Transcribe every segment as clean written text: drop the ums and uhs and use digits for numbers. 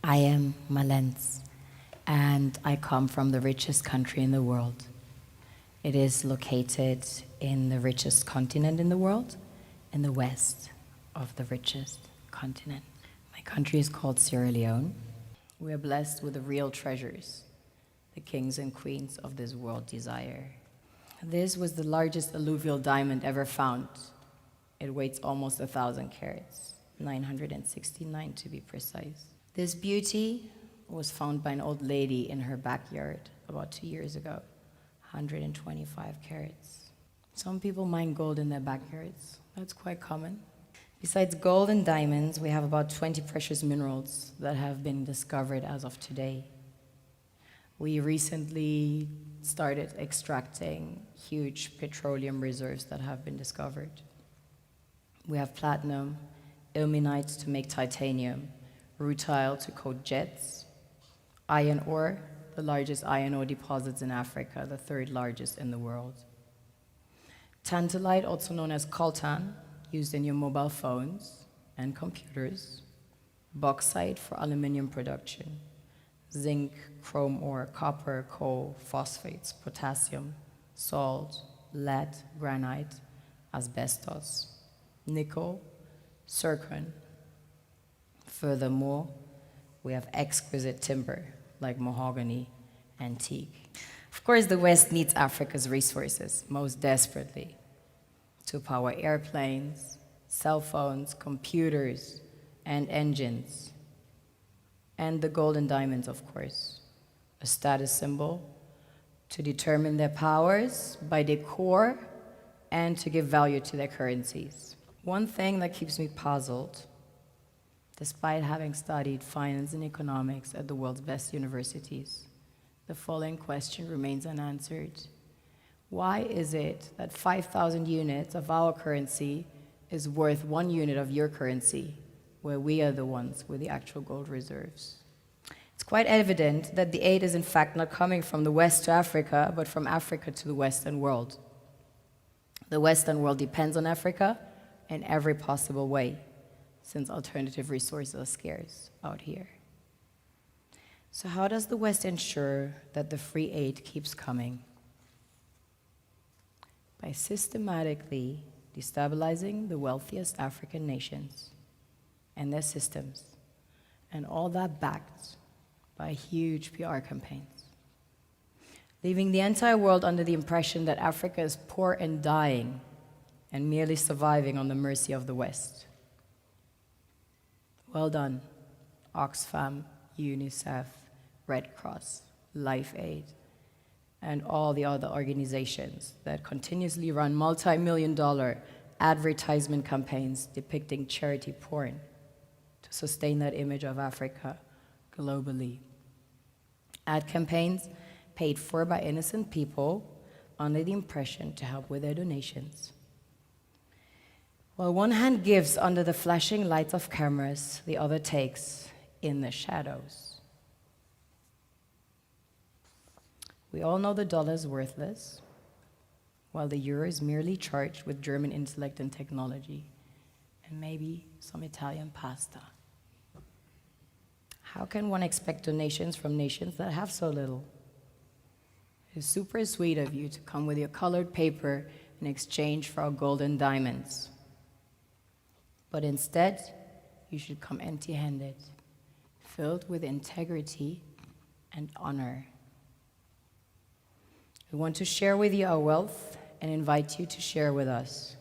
I am Malens, and I come from the richest country in the world. It is located in the richest continent in the world, in the west of the richest continent. My country is called Sierra We are blessed with the real treasures the kings and queens of this world desire. This was the largest alluvial diamond ever found. It weighs almost 1,000 carats, 969 to be precise. This beauty was found by an old lady in her backyard about 2 years ago, 125 carats. Some people mine gold in their backyards. That's quite common. Besides gold and diamonds, we have about 20 precious minerals that have been discovered as of today. We recently started extracting huge petroleum reserves that have been discovered. We have platinum, ilmenite to make titanium, rutile to coat jets, iron ore, the largest iron ore deposits in Africa, the third largest in the world. Tantalite, also known as coltan, used in your mobile phones and computers. Bauxite for aluminum production. Zinc, chrome ore, copper, coal, phosphates, potassium, salt, lead, granite, asbestos, nickel, zircon. Furthermore, we have exquisite timber like mahogany and teak. Of course, the West needs Africa's resources most desperately to power airplanes, cell phones, computers, and engines. And the gold and diamonds, of course, a status symbol to determine their powers by their core and to give value to their currencies. One thing that keeps me puzzled, despite having studied finance and economics at the world's best universities, the following question remains unanswered. Why is it that 5,000 units of our currency is worth 1 unit of your currency, where we are the ones with the actual gold reserves? It's quite evident that the aid is in fact not coming from the West to Africa, but from Africa to the Western world. The Western world depends on Africa in every possible way, since alternative resources are scarce out here. So how does the West ensure that the free aid keeps coming? By systematically destabilizing the wealthiest African nations and their systems, and all that backed by huge PR campaigns, leaving the entire world under the impression that Africa is poor and dying and merely surviving on the mercy of the West. Well done, Oxfam, UNICEF, Red Cross, Life Aid, and all the other organizations that continuously run multi-million-dollar advertisement campaigns depicting charity porn to sustain that image of Africa globally. Ad campaigns paid for by innocent people under the impression to help with their donations. While one hand gives under the flashing lights of cameras, the other takes in the shadows. We all know the dollar is worthless, while the euro is merely charged with German intellect and technology, and maybe some Italian pasta. How can one expect donations from nations that have so little? It's super sweet of you to come with your colored paper in exchange for our gold and diamonds. But instead, you should come empty-handed, filled with integrity and honor. We want to share with you our wealth and invite you to share with us.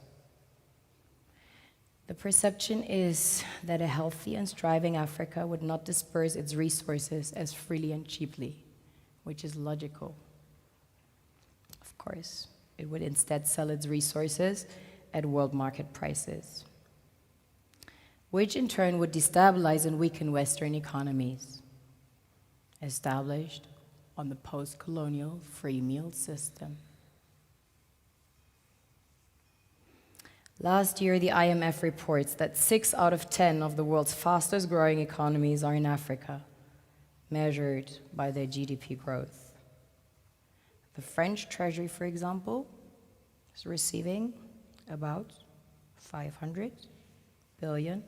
The perception is that a healthy and striving Africa would not disperse its resources as freely and cheaply, which is logical. Of course, it would instead sell its resources at world market prices, which in turn would destabilize and weaken Western economies, established on the post-colonial free meal system. Last year, the IMF reports that 6 out of 10 of the world's fastest growing economies are in Africa, measured by their GDP growth. The French Treasury, for example, is receiving about $500 billion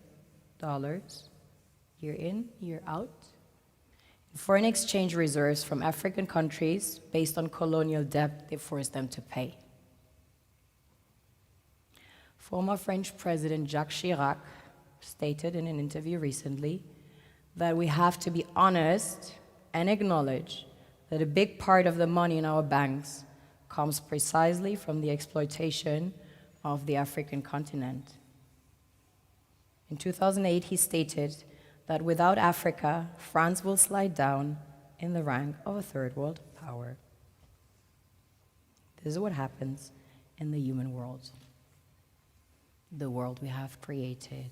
year in, year out foreign exchange reserves from African countries based on colonial debt they forced them to pay. Former French President Jacques Chirac stated in an interview recently that we have to be honest and acknowledge that a big part of the money in our banks comes precisely from the exploitation of the African continent. In 2008, he stated that without Africa, France will slide down in the rank of a third world power. This is what happens in the human world, the world we have created.